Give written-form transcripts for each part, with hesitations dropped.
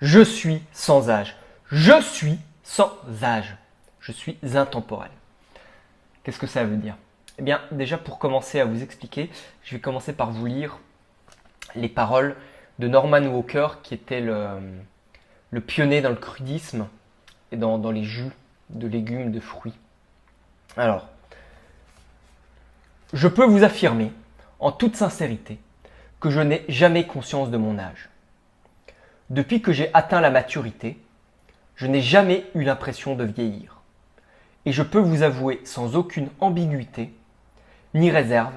Je suis sans âge. Je suis sans âge. Je suis intemporel. Qu'est-ce que ça veut dire? Eh bien, déjà pour commencer à vous expliquer, je vais commencer par vous lire les paroles de Norman Walker, qui était le pionnier dans le crudisme et dans les jus de légumes, de fruits. Alors, je peux vous affirmer, en toute sincérité, que je n'ai jamais conscience de mon âge. Depuis que j'ai atteint la maturité, je n'ai jamais eu l'impression de vieillir. Et je peux vous avouer sans aucune ambiguïté ni réserve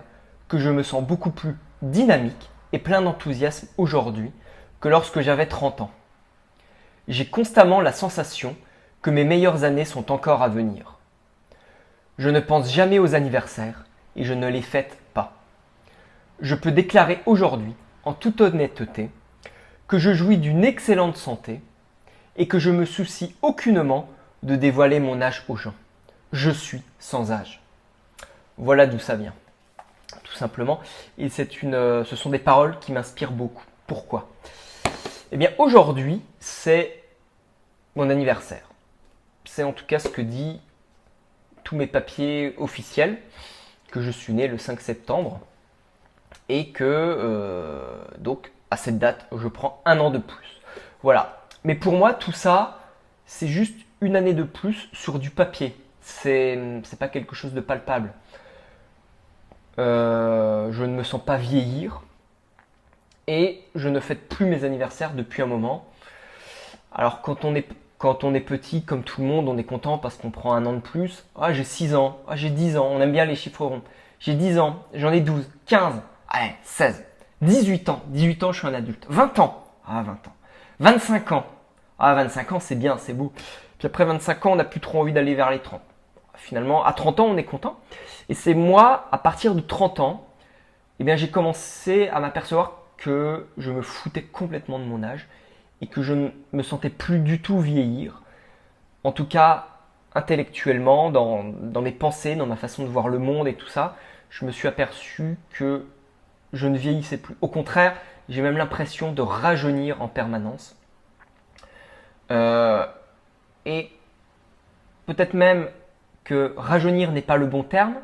que je me sens beaucoup plus dynamique et plein d'enthousiasme aujourd'hui que lorsque j'avais 30 ans. J'ai constamment la sensation que mes meilleures années sont encore à venir. Je ne pense jamais aux anniversaires et je ne les fête pas. Je peux déclarer aujourd'hui, en toute honnêteté, que je jouis d'une excellente santé et que je me soucie aucunement de dévoiler mon âge aux gens. Je suis sans âge. Voilà d'où ça vient, tout simplement. Et ce sont des paroles qui m'inspirent beaucoup. Pourquoi? Eh bien, aujourd'hui, c'est mon anniversaire. C'est en tout cas ce que dit tous mes papiers officiels, que je suis né le 5 septembre et que, donc, à cette date, je prends un an de plus. Voilà. Mais pour moi, tout ça, c'est juste une année de plus sur du papier. C'est pas quelque chose de palpable. Je ne me sens pas vieillir et je ne fête plus mes anniversaires depuis un moment. Alors quand on est petit, comme tout le monde, on est content parce qu'on prend un an de plus. Ah, j'ai 6 ans, ah, j'ai 10 ans, on aime bien les chiffres ronds. J'ai 10 ans, j'en ai 12, 15, allez, 16, 18 ans, 18 ans je suis un adulte, 20 ans, ah 20 ans, 25 ans, ah 25 ans c'est bien, c'est beau. Puis après 25 ans on n'a plus trop envie d'aller vers les 30. Finalement, à 30 ans on est content. Et c'est moi, à partir de 30 ans, eh bien, j'ai commencé à m'apercevoir que je me foutais complètement de mon âge et que je ne me sentais plus du tout vieillir. En tout cas, intellectuellement, dans mes pensées, dans ma façon de voir le monde et tout ça, je me suis aperçu que je ne vieillissais plus. Au contraire, j'ai même l'impression de rajeunir en permanence. Et peut-être même que rajeunir n'est pas le bon terme.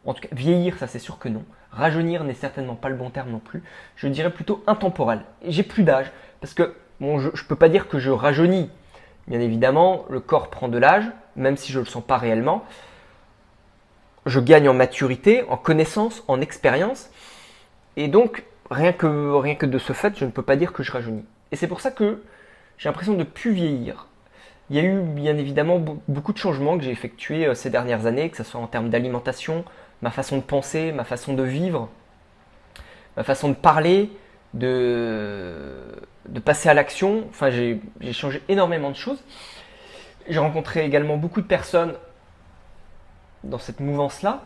En tout cas, vieillir, ça c'est sûr que non. Rajeunir n'est certainement pas le bon terme non plus. Je dirais plutôt intemporel. Et j'ai plus d'âge. Parce que bon, je ne peux pas dire que je rajeunis. Bien évidemment, le corps prend de l'âge, même si je ne le sens pas réellement. Je gagne en maturité, en connaissance, en expérience. Et donc, rien que de ce fait, je ne peux pas dire que je rajeunis. Et c'est pour ça que j'ai l'impression de ne plus vieillir. Il y a eu bien évidemment beaucoup de changements que j'ai effectués ces dernières années, que ce soit en termes d'alimentation, ma façon de penser, ma façon de vivre, ma façon de parler, de passer à l'action. Enfin, j'ai changé énormément de choses. J'ai rencontré également beaucoup de personnes dans cette mouvance-là.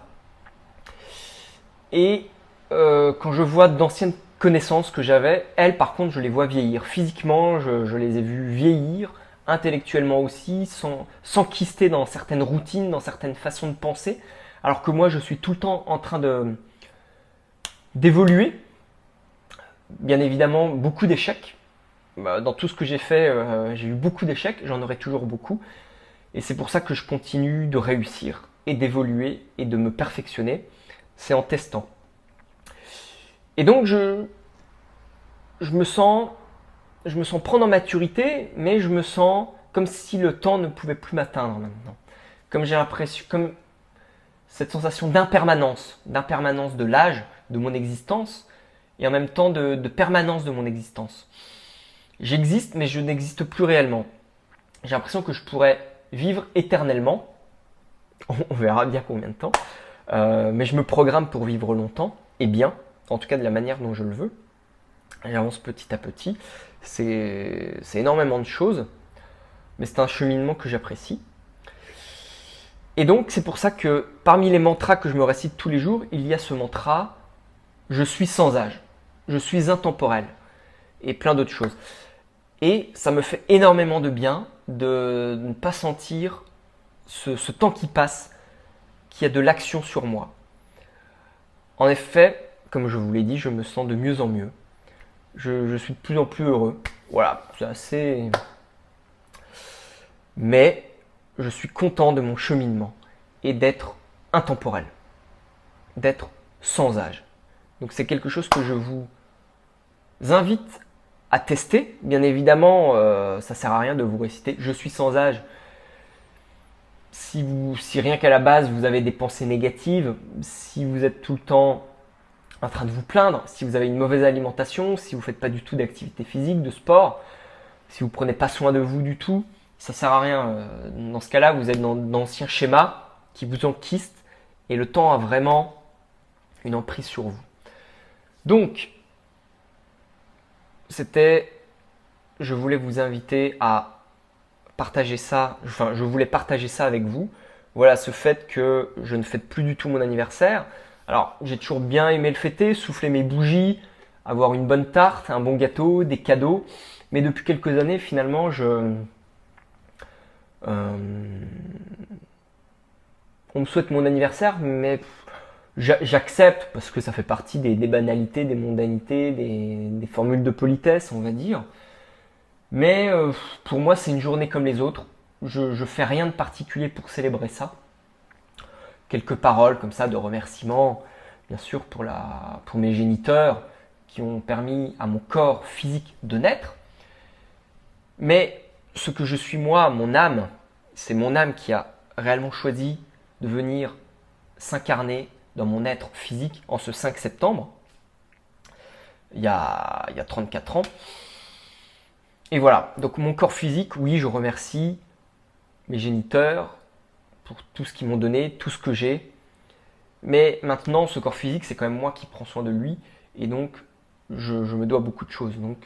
Et quand je vois d'anciennes connaissances que j'avais, elles par contre je les vois vieillir. Physiquement, je les ai vues vieillir, intellectuellement aussi, sans quister dans certaines routines, dans certaines façons de penser. Alors que moi je suis tout le temps en train d'évoluer. Bien évidemment, beaucoup d'échecs. Dans tout ce que j'ai fait, j'ai eu beaucoup d'échecs, j'en aurai toujours beaucoup. Et c'est pour ça que je continue de réussir et d'évoluer et de me perfectionner. C'est en testant. Et donc je me sens prendre en maturité, mais je me sens comme si le temps ne pouvait plus m'atteindre maintenant. Comme j'ai l'impression, comme cette sensation d'impermanence de l'âge, de mon existence, et en même temps de permanence de mon existence. J'existe, mais je n'existe plus réellement. J'ai l'impression que je pourrais vivre éternellement. On verra bien combien de temps. Mais je me programme pour vivre longtemps, et bien, en tout cas de la manière dont je le veux. J'avance petit à petit. C'est énormément de choses, mais c'est un cheminement que j'apprécie. Et donc, c'est pour ça que parmi les mantras que je me récite tous les jours, il y a ce mantra « Je suis sans âge »,« Je suis intemporel » et plein d'autres choses. Et ça me fait énormément de bien de ne pas sentir ce temps qui passe, qui a de l'action sur moi. En effet, comme je vous l'ai dit, je me sens de mieux en mieux. Je suis de plus en plus heureux Voilà, c'est assez... Mais je suis content de mon cheminement et d'être intemporel, d'être sans âge. Donc c'est quelque chose que je vous invite à tester. Bien évidemment, ça sert à rien de vous réciter je suis sans âge. Si rien qu'à la base vous avez des pensées négatives, si vous êtes tout le temps en train de vous plaindre, si vous avez une mauvaise alimentation, si vous ne faites pas du tout d'activité physique, de sport, si vous ne prenez pas soin de vous du tout, ça ne sert à rien. Dans ce cas-là, vous êtes dans d'anciens schémas qui vous enquistent et le temps a vraiment une emprise sur vous. Donc, je voulais vous inviter à partager ça, je voulais partager ça avec vous. Voilà, ce fait que je ne fête plus du tout mon anniversaire. Alors, j'ai toujours bien aimé le fêter, souffler mes bougies, avoir une bonne tarte, un bon gâteau, des cadeaux. Mais depuis quelques années, finalement, on me souhaite mon anniversaire, mais j'accepte parce que ça fait partie des banalités, des mondanités, des formules de politesse, on va dire. Mais pour moi, c'est une journée comme les autres. Je fais rien de particulier pour célébrer ça. Quelques paroles comme ça de remerciement, bien sûr pour mes géniteurs qui ont permis à mon corps physique de naître. Mais ce que je suis moi, mon âme, c'est mon âme qui a réellement choisi de venir s'incarner dans mon être physique en ce 5 septembre, il y a 34 ans. Et voilà, donc mon corps physique, oui, je remercie mes géniteurs pour tout ce qu'ils m'ont donné, tout ce que j'ai. Mais maintenant, ce corps physique, c'est quand même moi qui prends soin de lui. Et donc, je me dois beaucoup de choses. Donc,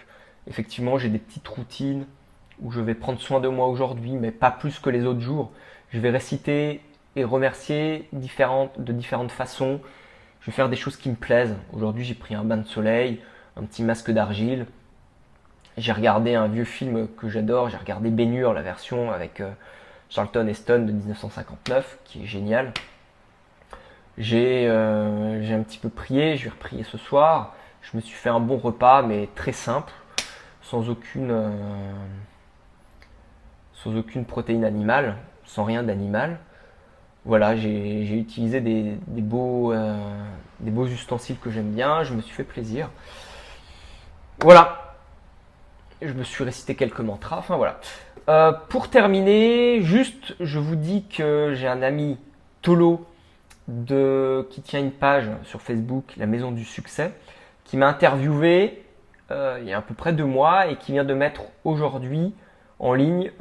effectivement, j'ai des petites routines où je vais prendre soin de moi aujourd'hui, mais pas plus que les autres jours. Je vais réciter et remercier de différentes façons. Je vais faire des choses qui me plaisent. Aujourd'hui, j'ai pris un bain de soleil, un petit masque d'argile. J'ai regardé un vieux film que j'adore. J'ai regardé Ben-Hur, la version avec Charlton Heston de 1959, qui est génial. J'ai un petit peu prié, je vais reprier ce soir. Je me suis fait un bon repas, mais très simple, sans aucune protéine animale, sans rien d'animal. Voilà, j'ai utilisé des beaux ustensiles que j'aime bien, je me suis fait plaisir. Voilà, je me suis récité quelques mantras, enfin voilà. Pour terminer, juste, je vous dis que j'ai un ami, Tolo, qui tient une page sur Facebook, La Maison du Succès, qui m'a interviewé il y a à peu près 2 mois et qui vient de mettre aujourd'hui en ligne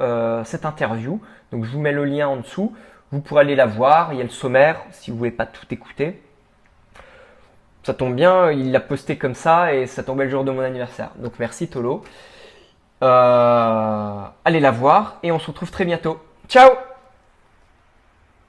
cette interview. Donc je vous mets le lien en dessous. Vous pourrez aller la voir. Il y a le sommaire si vous ne voulez pas tout écouter. Ça tombe bien, il l'a posté comme ça et ça tombait le jour de mon anniversaire. Donc merci Tolo. Allez la voir et on se retrouve très bientôt. Ciao!